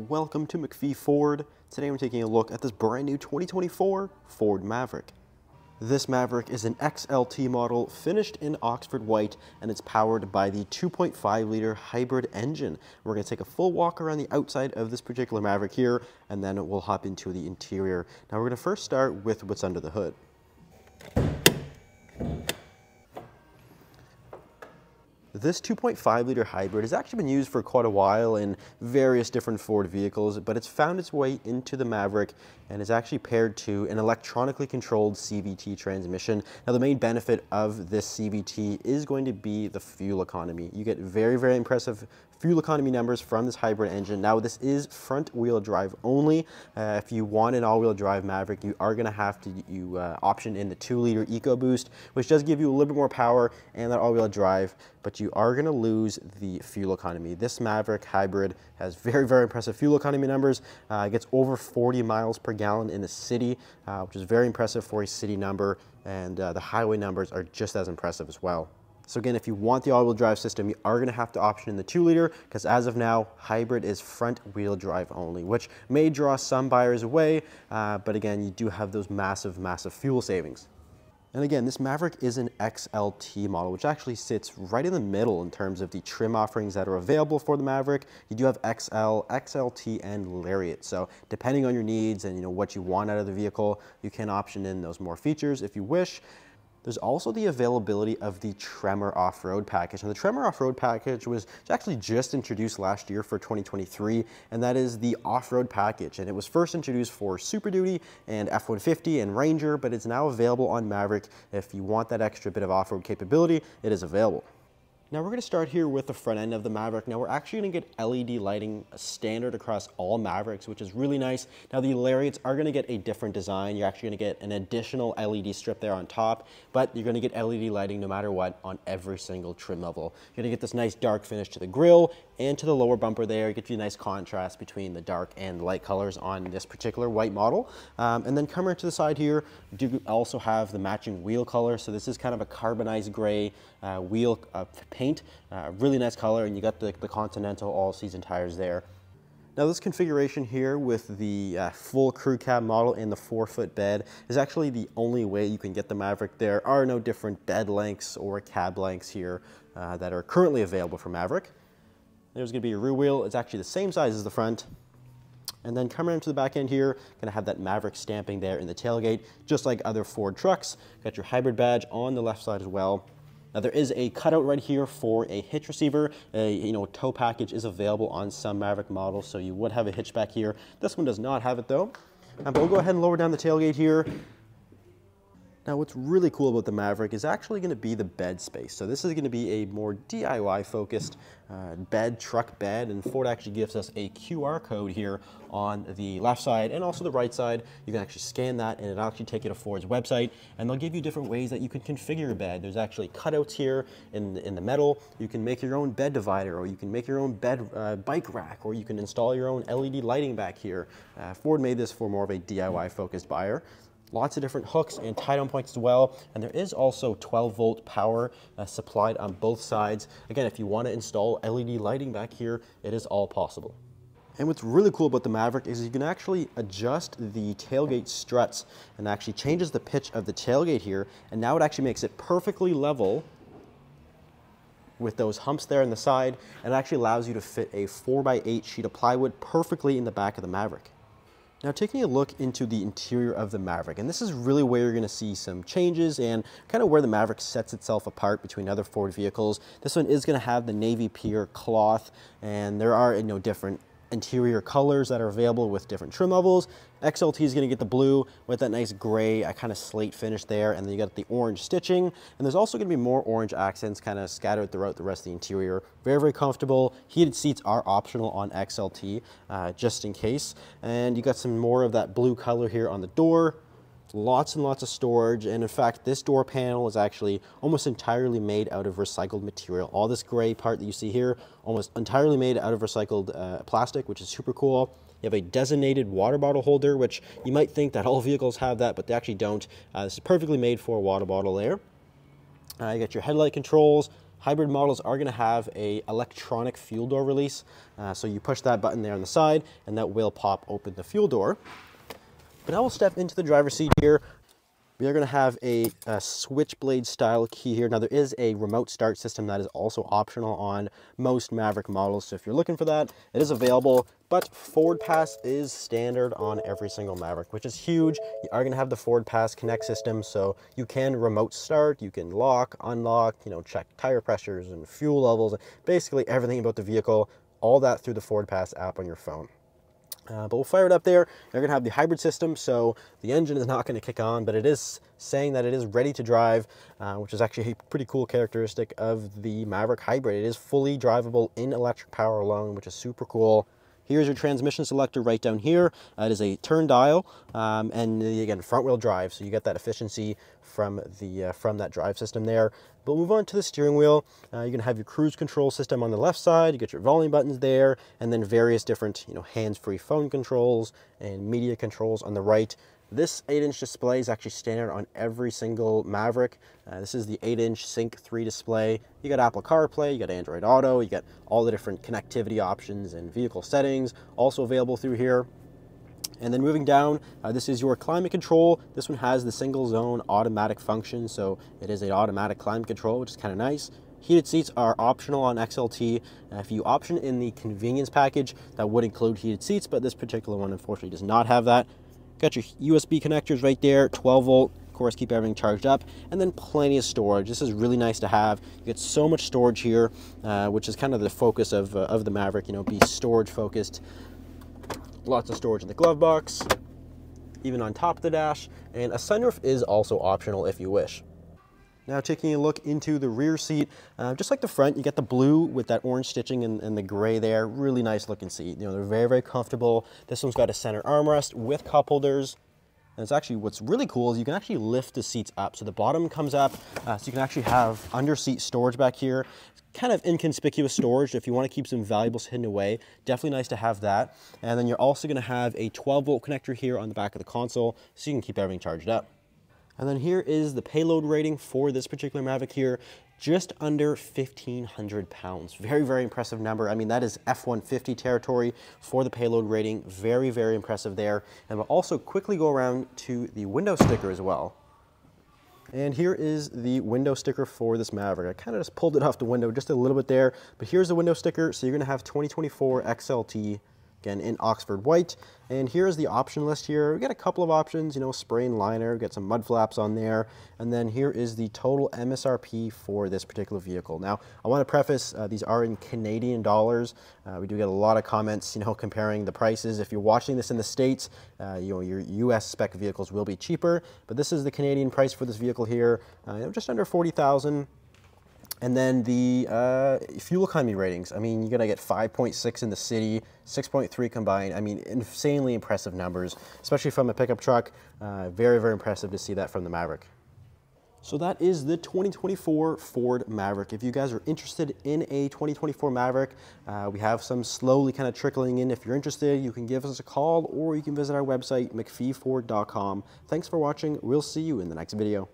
Welcome to McPhee Ford. Today we're taking a look at this brand new 2024 Ford Maverick. This Maverick is an XLT model finished in Oxford white, and it's powered by the 2.5-liter hybrid engine. We're going to take a full walk around the outside of this particular Maverick here, and then we'll hop into the interior. Now we're going to first start with what's under the hood. This 2.5-liter hybrid has actually been used for quite a while in various different Ford vehicles, but it's found its way into the Maverick and is actually paired to an electronically controlled CVT transmission. Now, the main benefit of this CVT is going to be the fuel economy. You get very, very impressive fuel economy numbers from this hybrid engine. Now, this is front-wheel drive only. If you want an all-wheel drive Maverick, you are going to have to option in the 2-liter EcoBoost, which does give you a little bit more power and that all-wheel drive, but you are going to lose the fuel economy. This Maverick hybrid has very, very impressive fuel economy numbers. It gets over 40 miles per gallon in the city, which is very impressive for a city number, and the highway numbers are just as impressive as well. So again, if you want the all-wheel drive system, you are going to have to option in the 2-liter, because as of now, hybrid is front-wheel drive only, which may draw some buyers away, but again, you do have those massive, massive fuel savings. And again, this Maverick is an XLT model, which actually sits right in the middle in terms of the trim offerings that are available for the Maverick. You do have XL, XLT, and Lariat. So depending on your needs and what you want out of the vehicle, you can option in those more features if you wish. There's also the availability of the Tremor off-road package. And the Tremor off-road package was actually just introduced last year for 2023, and that is the off-road package. And it was first introduced for Super Duty and F-150 and Ranger, but it's now available on Maverick. If you want that extra bit of off-road capability, it is available. Now we're going to start here with the front end of the Maverick. Now we're actually going to get LED lighting standard across all Mavericks, which is really nice. Now the Lariats are going to get a different design. You're actually going to get an additional LED strip there on top, but you're going to get LED lighting no matter what on every single trim level. You're going to get this nice dark finish to the grille and to the lower bumper there. It gives you a nice contrast between the dark and light colors on this particular white model. And then coming to the side here, you do also have the matching wheel color. So this is kind of a carbonized gray wheel paint, really nice color, and you got the Continental all-season tires there. Now this configuration here with the full crew cab model and the 4-foot bed is actually the only way you can get the Maverick. There are no different bed lengths or cab lengths here that are currently available for Maverick. There's going to be your rear wheel. It's actually the same size as the front. And then coming into the back end here, going to have that Maverick stamping there in the tailgate, just like other Ford trucks. Got your hybrid badge on the left side as well. Now there is a cutout right here for a hitch receiver. A tow package is available on some Maverick models, so you would have a hitch back here. This one does not have it though. But we'll go ahead and lower down the tailgate here. Now what's really cool about the Maverick is actually going to be the bed space. So this is going to be a more DIY focused truck bed, and Ford actually gives us a QR code here on the left side and also the right side. You can actually scan that and it'll actually take you to Ford's website, and they'll give you different ways that you can configure your bed. There's actually cutouts here in the metal. You can make your own bed divider, or you can make your own bed bike rack, or you can install your own LED lighting back here. Ford made this for more of a DIY focused buyer. Lots of different hooks and tie-down points as well, and there is also 12-volt power supplied on both sides. Again, if you want to install LED lighting back here, it is all possible. And what's really cool about the Maverick is you can actually adjust the tailgate struts, and actually changes the pitch of the tailgate here, and now it actually makes it perfectly level with those humps there on the side, and it actually allows you to fit a 4x8 sheet of plywood perfectly in the back of the Maverick. Now taking a look into the interior of the Maverick, and this is really where you're going to see some changes and kind of where the Maverick sets itself apart between other Ford vehicles. This one is going to have the navy pier cloth, and there are different interior colors that are available with different trim levels. XLT is going to get the blue with that nice gray kind of slate finish there, and then you got the orange stitching, and there's also going to be more orange accents kind of scattered throughout the rest of the interior. Very, very comfortable. Heated seats are optional on XLT just in case, and you got some more of that blue color here on the door. Lots and lots of storage, and in fact this door panel is actually almost entirely made out of recycled material. All this gray part that you see here, almost entirely made out of recycled plastic, which is super cool. You have a designated water bottle holder, which you might think that all vehicles have that, but they actually don't. This is perfectly made for a water bottle there. You got your headlight controls, Hybrid models are going to have a electronic fuel door release. So you push that button there on the side and that will pop open the fuel door. But now we'll step into the driver's seat here. We are going to have a switchblade style key here. Now there is a remote start system that is also optional on most Maverick models. So if you're looking for that, it is available, but Ford Pass is standard on every single Maverick, which is huge. You are going to have the Ford Pass Connect system, so you can remote start, you can lock, unlock, check tire pressures and fuel levels, basically everything about the vehicle, all that through the Ford Pass app on your phone. But we'll fire it up there. You're going to have the hybrid system, so the engine is not going to kick on, but it is saying that it is ready to drive, which is actually a pretty cool characteristic of the Maverick Hybrid. It is fully drivable in electric power alone, which is super cool. Here's your transmission selector right down here. It is a turn dial, and again, front wheel drive, so you get that efficiency from that drive system there. But we'll move on to the steering wheel. You're going to have your cruise control system on the left side. You get your volume buttons there, and then various different hands-free phone controls and media controls on the right. This 8-inch display is actually standard on every single Maverick. This is the 8-inch Sync 3 display. You got Apple CarPlay, you got Android Auto, you got all the different connectivity options and vehicle settings also available through here. And then moving down, this is your climate control. This one has the single zone automatic function, so it is an automatic climate control, which is kind of nice. Heated seats are optional on XLT. If you option in the convenience package, that would include heated seats, but this particular one unfortunately does not have that. Got your USB connectors right there, 12 volt, of course, keep everything charged up, and then plenty of storage. This is really nice to have. You get so much storage here, which is kind of the focus of the Maverick, be storage focused. Lots of storage in the glove box, even on top of the dash, and a sunroof is also optional if you wish. Now taking a look into the rear seat, just like the front, you get the blue with that orange stitching and the gray there. Really nice looking seat. They're very, very comfortable. This one's got a center armrest with cup holders. And it's actually, what's really cool is you can actually lift the seats up. So the bottom comes up, so you can actually have under seat storage back here. Kind of inconspicuous storage if you want to keep some valuables hidden away. Definitely nice to have that. And then you're also going to have a 12 volt connector here on the back of the console, so you can keep everything charged up. And then here is the payload rating for this particular Maverick here, just under 1,500 pounds. Very, very impressive number. I mean, that is F-150 territory for the payload rating. Very, very impressive there. And we'll also quickly go around to the window sticker as well. And here is the window sticker for this Maverick. I kind of just pulled it off the window just a little bit there, but here's the window sticker. So you're going to have 2024 XLT, again in Oxford white. And here's the option list here. We got a couple of options, spray and liner, we got some mud flaps on there. And then here is the total MSRP for this particular vehicle. Now, I want to preface, these are in Canadian dollars. We do get a lot of comments, comparing the prices. If you're watching this in the States, your US spec vehicles will be cheaper, but this is the Canadian price for this vehicle here, just under 40,000. And then the fuel economy ratings. I mean, you're gonna get 5.6 in the city, 6.3 combined. I mean, insanely impressive numbers, especially from a pickup truck. Very, very impressive to see that from the Maverick. So that is the 2024 Ford Maverick. If you guys are interested in a 2024 Maverick, we have some slowly kind of trickling in. If you're interested, you can give us a call or you can visit our website, mcpheeford.com. Thanks for watching. We'll see you in the next video.